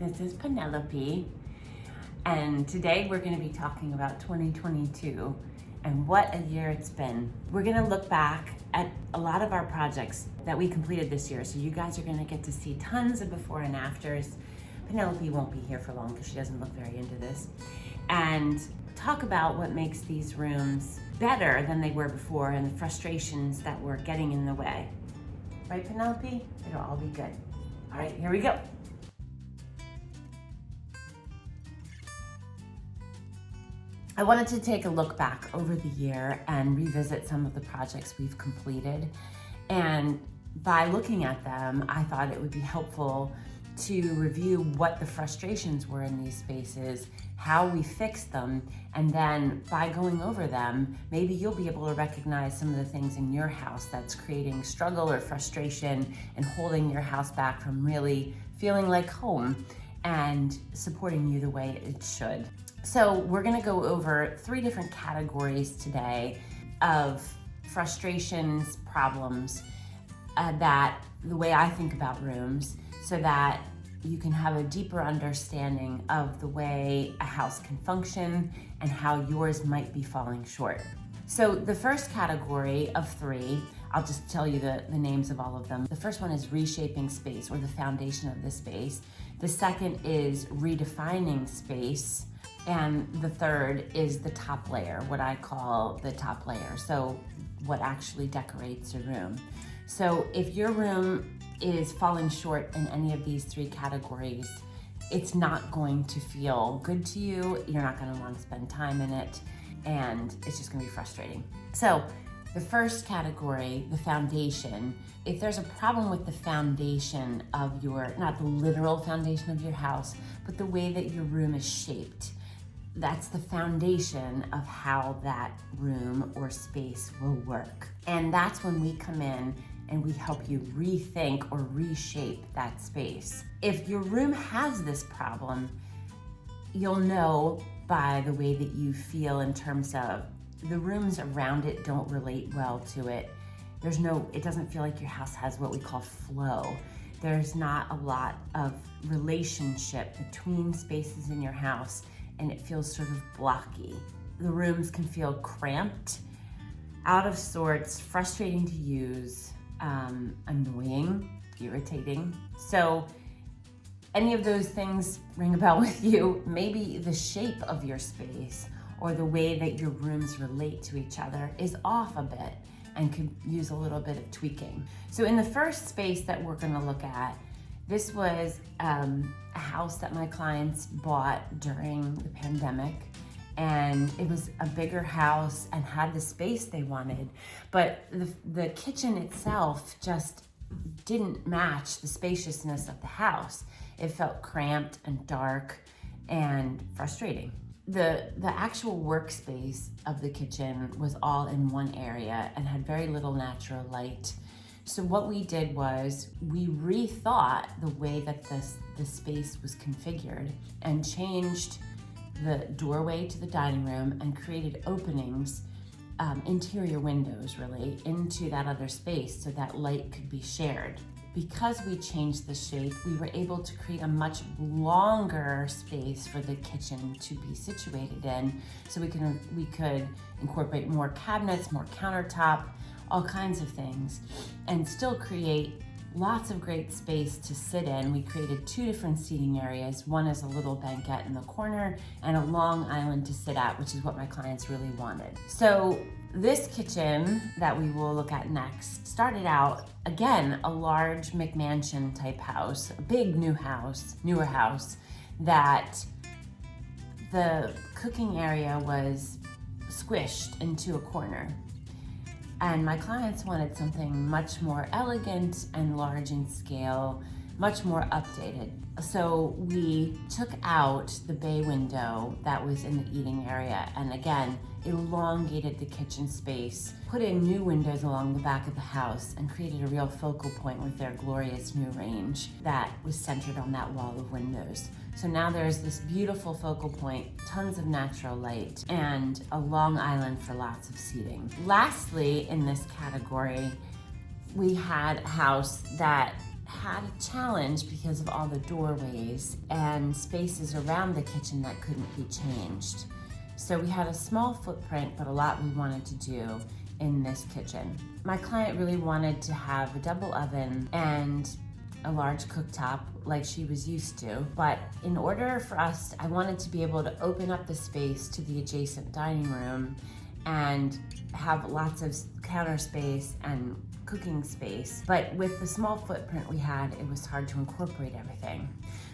This is Penelope, and today we're going to be talking about 2022 and what a year it's been. We're going to look back at a lot of our projects that we completed this year, so you guys are going to get to see tons of before and afters. Penelope won't be here for long because she doesn't look very into this, and talk about what makes these rooms better than they were before and the frustrations that were getting in the way. Right, Penelope? It'll all be good. All right, here we go. I wanted to take a look back over the year and revisit some of the projects we've completed. And by looking at them, I thought it would be helpful to review what the frustrations were in these spaces, how we fixed them, and then by going over them, maybe you'll be able to recognize some of the things in your house that's creating struggle or frustration and holding your house back from really feeling like home and supporting you the way it should. So we're gonna go over 3 different categories today of frustrations, problems, that the way I think about rooms, so that you can have a deeper understanding of the way a house can function and how yours might be falling short. So the first category of 3, I'll just tell you the names of all of them. The first one is reshaping space, or the foundation of the space. The second is redefining space. And the third is the top layer, what I call the top layer. So what actually decorates a room. So if your room is falling short in any of these 3 categories, it's not going to feel good to you. You're not going to want to spend time in it, and it's just going to be frustrating. So the first category, the foundation, if there's a problem with the foundation of your, not the literal foundation of your house, but the way that your room is shaped, that's the foundation of how that room or space will work. And that's when we come in and we help you rethink or reshape that space. If your room has this problem, you'll know by the way that you feel in terms of the rooms around it don't relate well to it. It doesn't feel like your house has what we call flow. There's not a lot of relationship between spaces in your house, and it feels sort of blocky. The rooms can feel cramped, out of sorts, frustrating to use, annoying, irritating. So any of those things ring a bell with you. Maybe the shape of your space or the way that your rooms relate to each other is off a bit and could use a little bit of tweaking. So in the first space that we're gonna look at, this was a house that my clients bought during the pandemic, and it was a bigger house and had the space they wanted, but the kitchen itself just didn't match the spaciousness of the house. It felt cramped and dark and frustrating. The actual workspace of the kitchen was all in one area and had very little natural light. So what we did was we rethought the way that the space was configured and changed the doorway to the dining room and created openings, interior windows really, into that other space so that light could be shared. Because we changed the shape, we were able to create a much longer space for the kitchen to be situated in, so we could incorporate more cabinets, more countertop, all kinds of things, and still create lots of great space to sit in. We created 2 different seating areas. One is a little banquette in the corner and a long island to sit at, which is what my clients really wanted. So this kitchen that we will look at next started out, again, a large McMansion type house, a big newer house, that the cooking area was squished into a corner. And my clients wanted something much more elegant and large in scale, much more updated. So we took out the bay window that was in the eating area and again, elongated the kitchen space, put in new windows along the back of the house, and created a real focal point with their glorious new range that was centered on that wall of windows. So now there's this beautiful focal point, tons of natural light, and a long island for lots of seating. Lastly, in this category, we had a house that had a challenge because of all the doorways and spaces around the kitchen that couldn't be changed. So we had a small footprint, but a lot we wanted to do in this kitchen. My client really wanted to have a double oven and a large cooktop like she was used to, but in order for us, I wanted to be able to open up the space to the adjacent dining room and have lots of counter space and cooking space. But with the small footprint we had, it was hard to incorporate everything.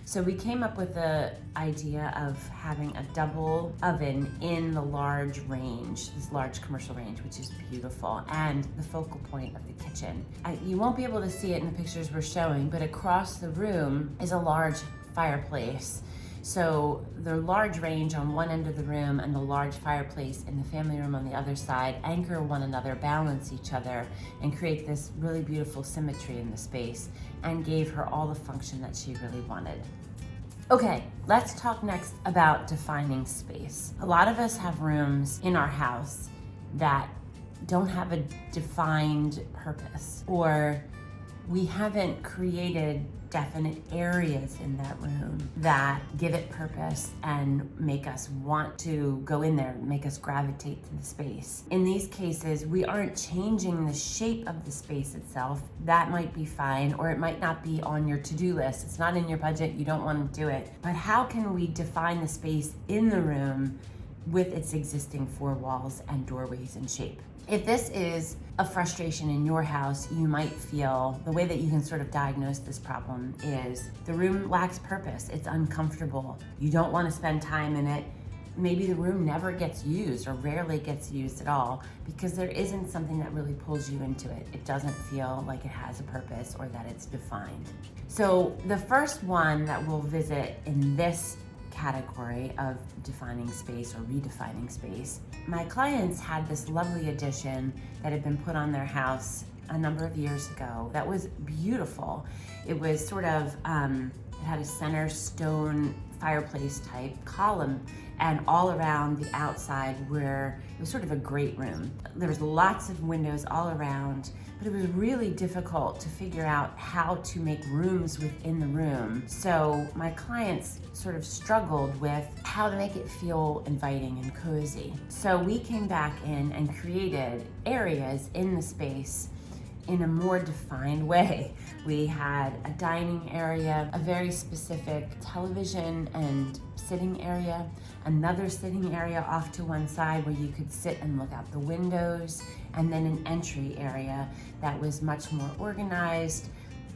So we came up with the idea of having a double oven in the large range, this large commercial range, which is beautiful, and the focal point of the kitchen. You won't be able to see it in the pictures we're showing, but across the room is a large fireplace. So the large range on one end of the room and the large fireplace in the family room on the other side anchor one another, balance each other, and create this really beautiful symmetry in the space, and gave her all the function that she really wanted. Okay, let's talk next about defining space. A lot of us have rooms in our house that don't have a defined purpose, or we haven't created definite areas in that room that give it purpose and make us want to go in there, make us gravitate to the space. In these cases, we aren't changing the shape of the space itself. That might be fine, or it might not be on your to-do list. It's not in your budget, you don't want to do it. But how can we define the space in the room with its existing four walls and doorways and shape? If this is a frustration in your house, you might feel, the way that you can sort of diagnose this problem is the room lacks purpose. It's uncomfortable. You don't want to spend time in it. Maybe the room never gets used or rarely gets used at all because there isn't something that really pulls you into it. It doesn't feel like it has a purpose or that it's defined. So the first one that we'll visit in this category of defining space or redefining space, my clients had this lovely addition that had been put on their house a number of years ago that was beautiful. It was sort of, it had a center stone fireplace type column, and all around the outside where it was sort of a great room. There was lots of windows all around, but it was really difficult to figure out how to make rooms within the room. So my clients sort of struggled with how to make it feel inviting and cozy. So we came back in and created areas in the space in a more defined way. We had a dining area, a very specific television and sitting area, another sitting area off to one side where you could sit and look out the windows, and then an entry area that was much more organized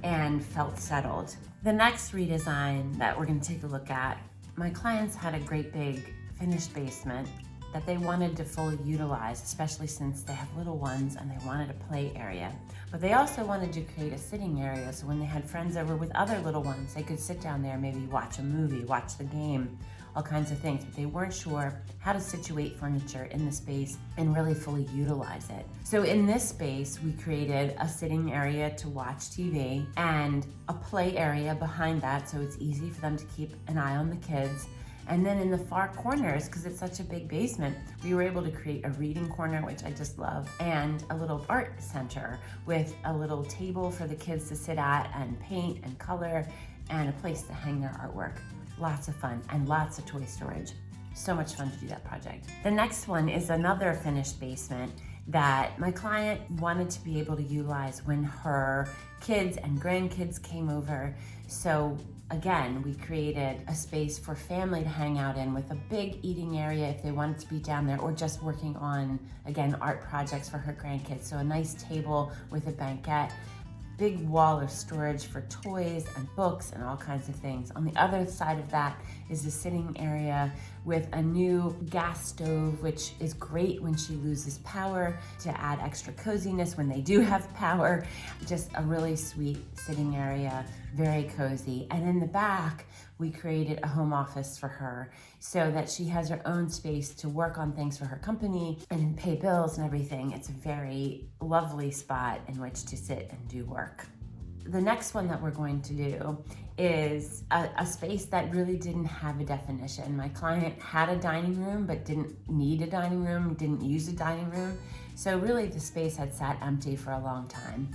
and felt settled. The next redesign that we're going to take a look at, my clients had a great big finished basement that they wanted to fully utilize, especially since they have little ones and they wanted a play area. But they also wanted to create a sitting area so when they had friends over with other little ones, they could sit down there, maybe watch a movie, watch the game, all kinds of things. But they weren't sure how to situate furniture in the space and really fully utilize it. So in this space, we created a sitting area to watch TV and a play area behind that, so it's easy for them to keep an eye on the kids. And then in the far corners, because it's such a big basement, we were able to create a reading corner, which I just love, and a little art center with a little table for the kids to sit at and paint and color, and a place to hang their artwork. Lots of fun and lots of toy storage. So much fun to do that project. The next one is another finished basement that my client wanted to be able to utilize when her kids and grandkids came over. So again, we created a space for family to hang out in with a big eating area if they wanted to be down there, or just working on, again, art projects for her grandkids. So a nice table with a banquette, big wall of storage for toys and books and all kinds of things. On the other side of that is the sitting area with a new gas stove, which is great when she loses power to add extra coziness when they do have power. Just a really sweet sitting area, very cozy. And in the back, we created a home office for her so that she has her own space to work on things for her company and pay bills and everything. It's a very lovely spot in which to sit and do work. The next one that we're going to do is a space that really didn't have a definition. My client had a dining room but didn't need a dining room, didn't use a dining room. So really the space had sat empty for a long time.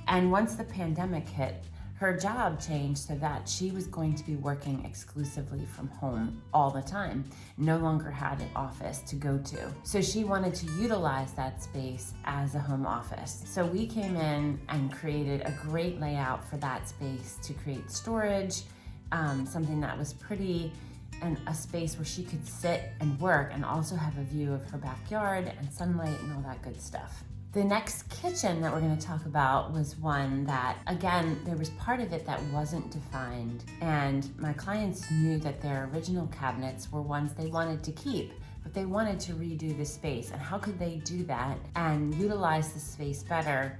And once the pandemic hit, her job changed so that she was going to be working exclusively from home all the time, no longer had an office to go to. So she wanted to utilize that space as a home office. So we came in and created a great layout for that space to create storage, something that was pretty, and a space where she could sit and work and also have a view of her backyard and sunlight and all that good stuff. The next kitchen that we're going to talk about was one that, again, there was part of it that wasn't defined, and my clients knew that their original cabinets were ones they wanted to keep, but they wanted to redo the space. And how could they do that and utilize the space better,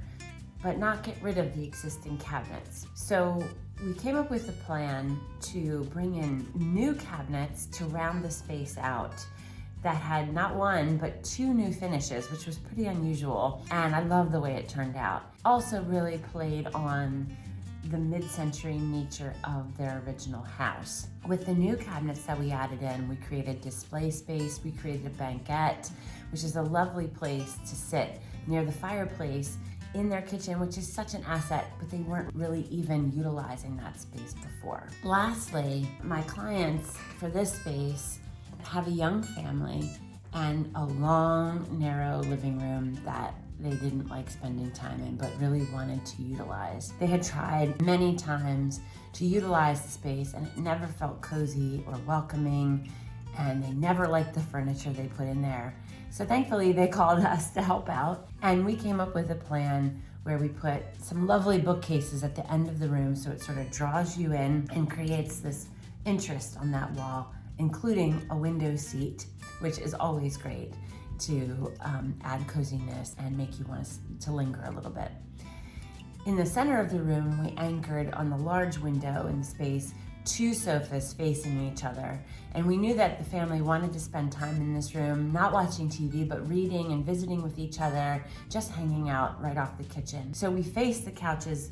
but not get rid of the existing cabinets? So we came up with a plan to bring in new cabinets to round the space out that had not one, but 2 new finishes, which was pretty unusual. And I love the way it turned out. Also really played on the mid-century nature of their original house. With the new cabinets that we added in, we created display space, we created a banquette, which is a lovely place to sit near the fireplace in their kitchen, which is such an asset, but they weren't really even utilizing that space before. Lastly, my clients for this space have a young family and a long, narrow living room that they didn't like spending time in, but really wanted to utilize. They had tried many times to utilize the space and it never felt cozy or welcoming, and they never liked the furniture they put in there. So thankfully they called us to help out, and we came up with a plan where we put some lovely bookcases at the end of the room so it sort of draws you in and creates this interest on that wall, including a window seat, which is always great to add coziness and make you want to linger a little bit. In the center of the room, we anchored on the large window in the space 2 sofas facing each other. And we knew that the family wanted to spend time in this room, not watching TV, but reading and visiting with each other, just hanging out right off the kitchen. So we faced the couches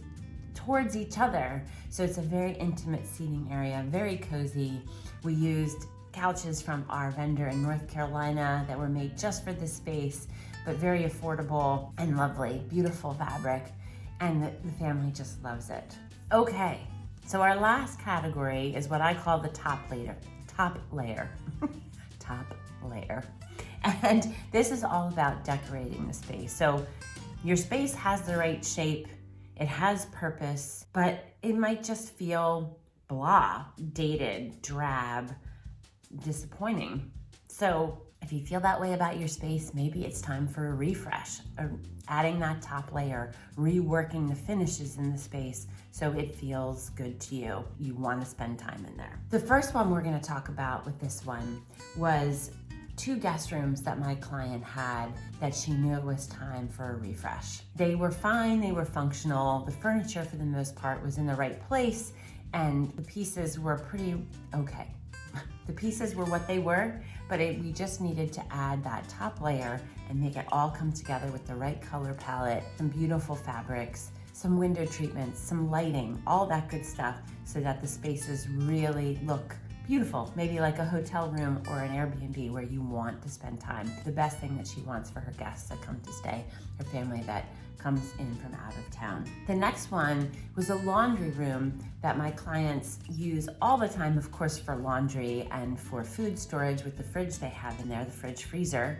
towards each other. So it's a very intimate seating area, very cozy. We used couches from our vendor in North Carolina that were made just for this space, but very affordable and lovely, beautiful fabric, and the family just loves it. Okay, so our last category is what I call the top layer. Top layer. And this is all about decorating the space. So your space has the right shape, it has purpose, but it might just feel blah, dated, drab, disappointing. So if you feel that way about your space, maybe it's time for a refresh, or adding that top layer, reworking the finishes in the space so it feels good to you. You want to spend time in there. The first one we're going to talk about with this one was 2 guest rooms that my client had that she knew it was time for a refresh. They were fine, they were functional. The furniture for the most part was in the right place, and the pieces were pretty okay. The pieces were what they were, but we just needed to add that top layer and make it all come together with the right color palette, some beautiful fabrics, some window treatments, some lighting, all that good stuff, so that the spaces really look beautiful, maybe like a hotel room or an Airbnb where you want to spend time. The best thing that she wants for her guests that come to stay, her family that comes in from out of town. The next one was a laundry room that my clients use all the time, of course, for laundry and for food storage with the fridge they have in there, the fridge freezer.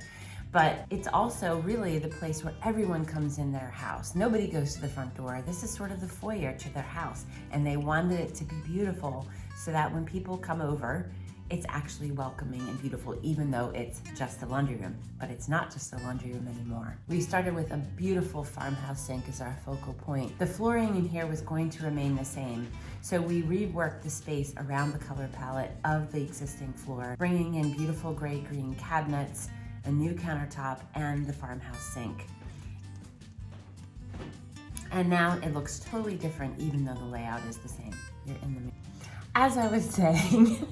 But it's also really the place where everyone comes in their house. Nobody goes to the front door. This is sort of the foyer to their house. And they wanted it to be beautiful so that when people come over, it's actually welcoming and beautiful, even though it's just a laundry room. But it's not just a laundry room anymore. We started with a beautiful farmhouse sink as our focal point. The flooring in here was going to remain the same, so we reworked the space around the color palette of the existing floor, bringing in beautiful gray-green cabinets, a new countertop, and the farmhouse sink. And now it looks totally different, even though the layout is the same. You're in the middle. As I was saying,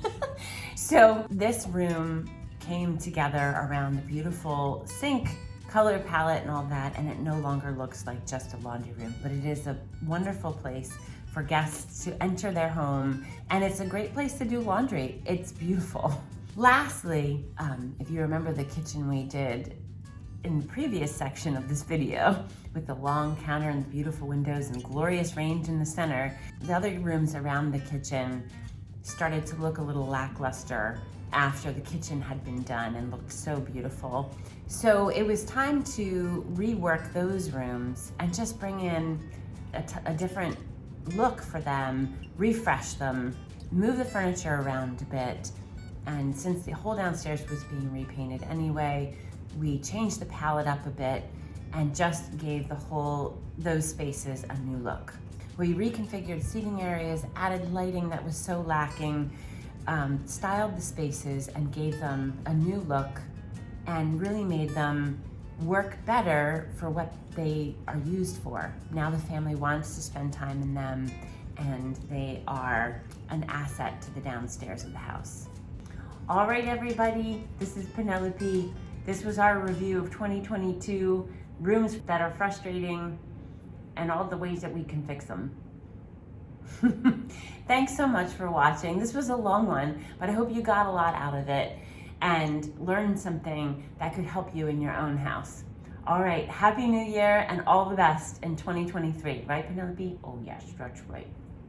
so this room came together around the beautiful sink, color palette and all that, and it no longer looks like just a laundry room, but it is a wonderful place for guests to enter their home, and it's a great place to do laundry. It's beautiful. Lastly, if you remember the kitchen we did in the previous section of this video with the long counter and the beautiful windows and glorious range in the center, the other rooms around the kitchen started to look a little lackluster after the kitchen had been done and looked so beautiful. So it was time to rework those rooms and just bring in a different look for them, refresh them, move the furniture around a bit. And since the whole downstairs was being repainted anyway, we changed the palette up a bit and just gave those spaces a new look. We reconfigured seating areas, added lighting that was so lacking, styled the spaces and gave them a new look and really made them work better for what they are used for. Now the family wants to spend time in them and they are an asset to the downstairs of the house. All right, everybody, this is Penelope. This was our review of 2022 rooms that are frustrating and all the ways that we can fix them. Thanks so much for watching. This was a long one, but I hope you got a lot out of it and learned something that could help you in your own house. All right, Happy New Year and all the best in 2023. Right, Penelope? Oh yes, that's right.